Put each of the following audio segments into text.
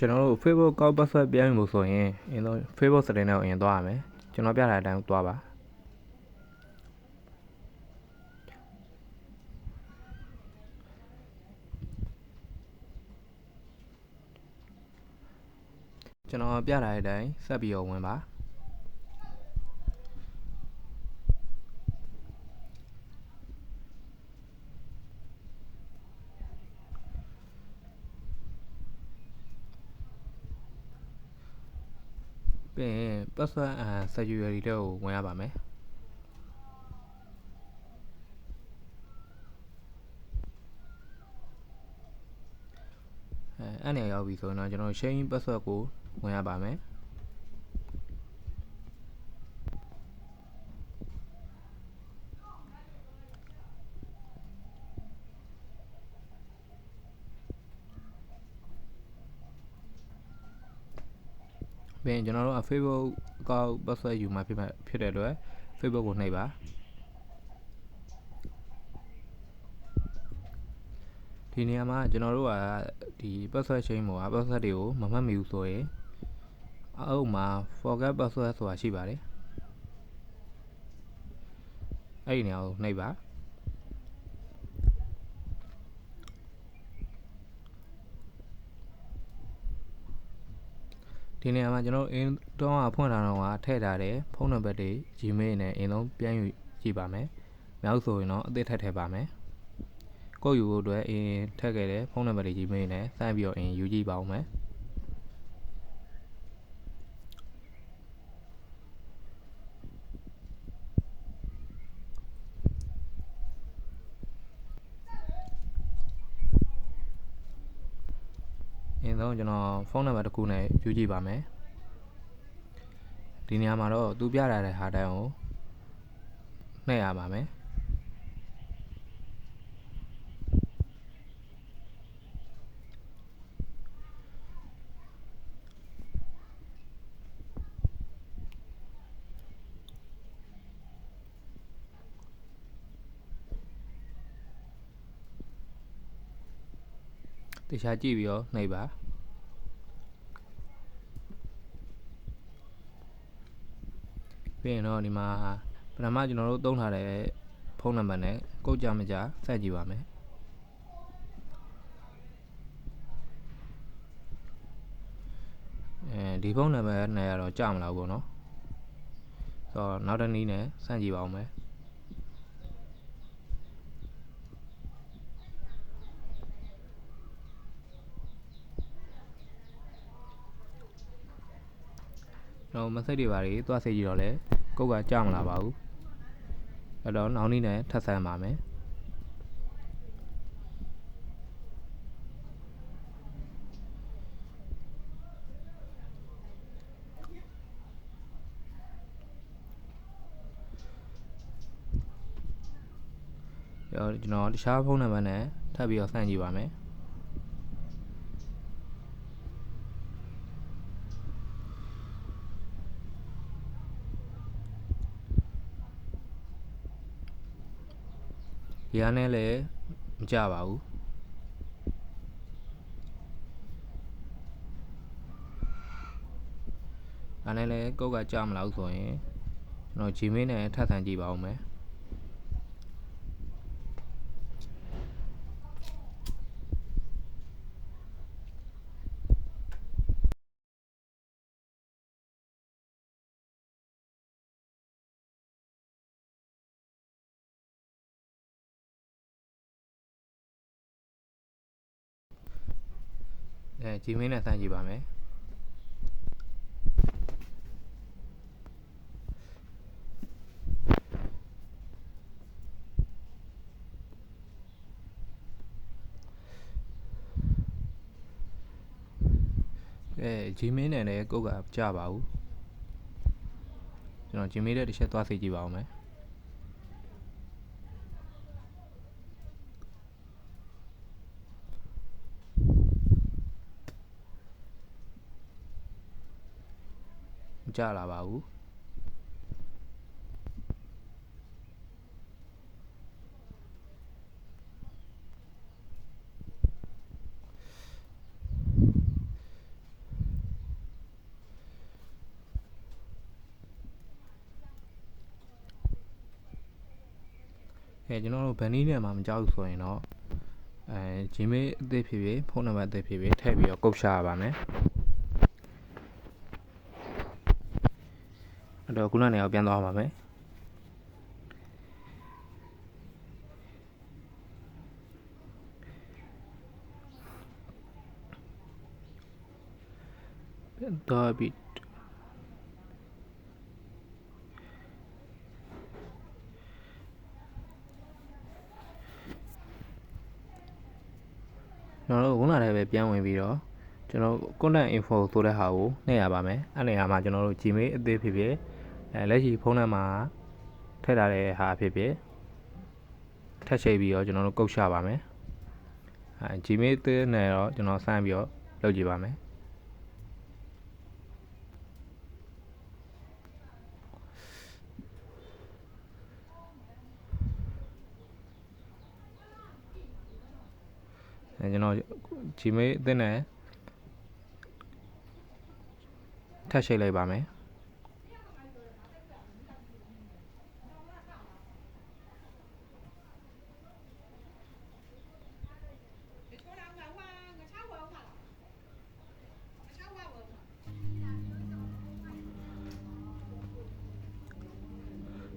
ကျွန်တော်တို့ Facebook ကောက် password ပြန်ယူဖို့ဆိုရင်အရင်ဆုံး Facebook setting နဲ့အရင်သွားရမယ်ကျွန်တော်ပြထားတဲ့အတိုင်းသွားပါကျွန်တော်ပြထားတဲ့အတိုင်းဆက်ပြီးတော့ဝင်ပါပြီးရင် password and security တွေကိုဝင်ရပါမယ်အဲ့နေရောက်ပြီဆိုတော့ကျွန်တော် change password ကိုဝင်ရပါမယ်ပြီးရင်ကျွန်တော်တို့ Facebook ကောက် password ယူမှာဖြစ်တဲ့အတွက် Facebook ကိုနှိပ်ပါဒီနေရာမှာကျွန်တော်တို့ကဒီ password change မှာ password တွေကိုမမှတ်မိဘူးဆိုရင်အောက်မှာ forget password ဆိုတာရှိပါတယ်အဲ့ဒီနေရာကိုနှိပ်ပါဒီနေရာမှာကျွန်တော်အင်းတော့ဖွင့်ထားတော့ထည့်ထားတဲ့ဖုန်းနံပါတ်တွေ Gmail နဲ့အင်းလုံးပြန်ယူကြည့်ပါမယ်မြောက်ဆိုရင်တော့အသစ်ထည့်ပါမယ်ကိုယူဖို့အတွက်အင်းထည့်ခဲ့တဲ့ဖုန်းနံပါတ်တွေ Gmail နဲ့စမ်းပြီးတော့အင်းယူကြည့်ပါဦးမယ်အင်းဆုံးကျွန်တော်ဖုန်းနံပါတ်တစ်ခုနဲ့ယူကြည့်ပါမယ်ဒီနေရာမှာတော့သူပြထားတဲ့ဟာတန်းကိုနှိပ်ရပါမယ်တခြားကြည့်ပြီးတော့နှိပ်ပါပြီးရင်တော့ဒီမှာပထမကျွန်တော်တို့သုံးထားတဲ့ဖုန်းနံပါတ်နဲ့ကိုကြမကြဆက်ကြည့်ပါမယ်ဒီဖုန်းနံပါတ်နဲ့ကတော့ကြမလားဘူးเนาะဆိုတော့နောက်တစ်နည်းနဲ့စမ်းကြည့်ပါဦးမယ်တော့ message တွေပါတွေသွားစေကြည့်တော့လဲကိုကကြမလာပါဘူးအဲ့တော့နောက်နည်းနဲ့ထပ်ဆန်းပါမယ်ကျွန်တော်တခြားဖုန်းနံပါတ်နဲ့ထပ်ပြီးတော့ဆန်းကြည့်ပါမယ်ဒီအားနဲ့လည်းမကြပါဘူးအားနဲ့လည်းကိုကကြမလာဘူးဆိုရင်ကျွန်တော် Gmail နဲ့ထပ်ဆန်းကြည့်ပါဦးမယ်Gmail နဲ့ဆန်းကြည့်ပါမယ်Gmail နဲ့လည်းကိုကကြပါဘူးကျွန်တော် Gmail နဲ့တစ်ချက်သွားစေကြည့်ပါဦးမယ်မကြလာပါဘူး ကျွန်တော်တို့ဗန်နီးနဲ့မှမကြောက်ဘူးဆိုရင်တော့Gmail အသစ်ဖြစ်ဖြစ်ဖုန်းနံပါတ်အသစ်ဖြစ်ဖြစ်ထည့်ပြီးတော့ကုတ်ရှာရပါမယ်အဲ့တော့ခုနကနေအောင်ပြန်သွားပါမယ်ပြန်သွားပြီးကျွန်တော်တို့ခုနတည်းပဲပြန်ဝင်ပြီးတော့ကျွန်တော် contact info ဆိုတဲ့ဟာကိုနှိပ်ရပါမယ်အဲ့နေရာမှာကျွန်တော်တို့ Gmail အသစ်ဖြစ်ဖြစ်လက်ရှိဖုန်းနံပါတ်ထည့်ထားတဲ့ဟာဖြစ်ဖြစ်ထပ်ချိန်ပြီးတော့ကျွန်တော်တို့ကုတ်ရှာပါမယ်Gmail အသစ်နဲ့တော့ကျွန်တော်စမ်းပြီးတော့လုပ်ကြည့်ပါမယ်ကျွန်တော် Gmail အသစ်နဲ့ထပ်ချိန်လိုက်ပါမယ်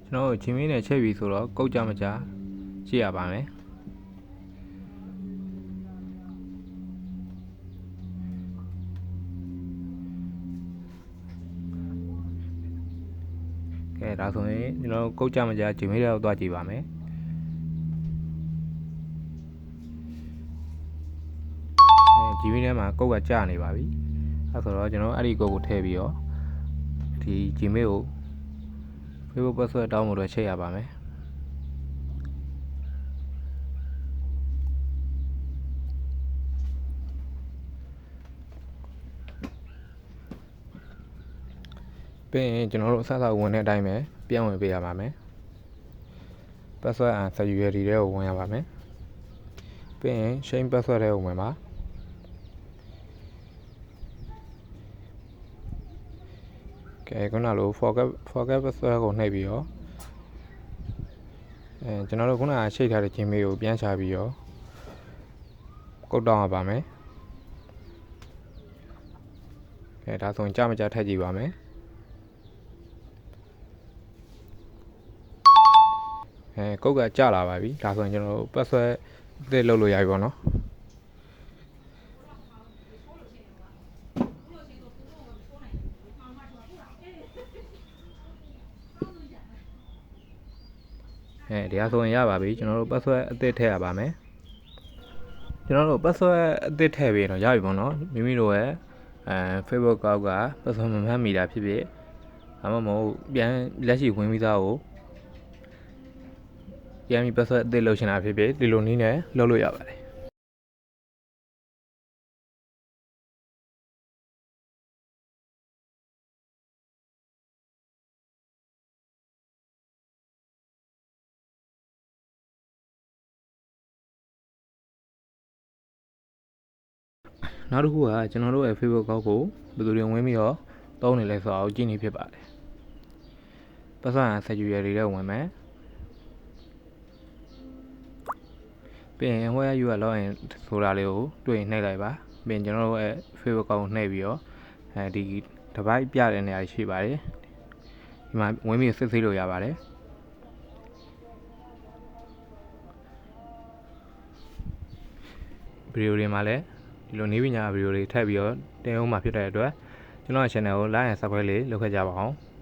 ကျွန်တော် Gmail နဲ့ချိန်ပြီးဆိုတော့ကုတ်ကြမကြကြည့်ရပါမယ်ဒါဆိုရင်ကျွန်တော်ကုတ်ကြမကြ Gmail ထဲကိုသွားကြည့်ပါမယ်Gmail ထဲမှာကုတ်ကကြာနေပါပြီအဲဆိုတော့ကျွန်တော်အဲ့ဒီကုတ်ကိုထည့်ပြီးတော့ဒီ Gmail ကို Facebook password တောင်းဖို့တော့ချိန်ရပါမယ်ပြီးရင်ကျွန်တော်တို့အစအစဝင်တဲ့အတိုင်းပဲပြန်ဝင်ပေးရပါမယ် password and security တွေကိုဝင်ရပါမယ်ပြီးရင် change password တွေကိုဝင်ပါခုနလို forget password ကိုနှိပ်ပြီးတော့ကျွန်တော်တို့ခုနကချိန်ထားတဲ့ Gmail ကိုပြန်ချပြီးတော့ကုတ်တောင်းရပါမယ်ဒါဆိုရင်ကြာမကြာထည့်ကြည့်ပါမယ်ကုတ်ကကြာလာပါပြီဒါဆိုရင်ကျွန်တော်တို့ password အသစ်လုပ်လို့ရပြီပေါ့နော်တရားဆိုရင်ရပါပြီကျွန်တော်တို့ password အသစ်ထည့်ရပါမယ်ကျွန်တော်တို့ password အသစ်ထည့်ပြီးတော့ရပြီပေါ့နော်မိမိတို့ရဲ့Facebook ကောက်က password မမှတ်မိတာဖြစ်ဖြစ်ဒါမှမဟုတ်ပြန်လက်ရှိဝင်ပြီးသားကိုပြန်ပြီး password အသစ်လုပ်ချင်တာဖြစ်ဖြစ်ဒီလိုနည်းနဲ့လုပ်လို့ရပါတယ်နောက်တစ်ခုကကျွန်တော်တို့ရဲ့ Facebook ကောက်ကိုဘယ်သူတွေဝင်ပြီးတော့သုံးနေလဲဆိုတာကိုကြည့်နေဖြစ်ပါတယ်။ password and security တွေဝင်မယ်။ပြီးရင် where you are login ဆိုတာလေးကိုတွေ့ရင်နှိပ်လိုက်ပါ။ပြီးရင်ကျွန်တော်တို့ရဲ့ Facebook ကောက်ကိုနှိပ်ပြီးတော့ဒီ device ပြတဲ့နေရာရှိပါတယ်။ဒီမှာဝင်ပြီးစစ်ဆေးလို့ရပါတယ်။ဗီဒီယိုတွေမှာလည်းဒီလိုနည်းပညာဗီဒီယိုတွေထပ်ပြီးတော့တင်အောင်မှာဖြစ်တဲ့အတွက်ကျွန်တော်ရဲ့ channel ကို like and subscribe လေးလုပ်ခဲ့ကြပါအောင်။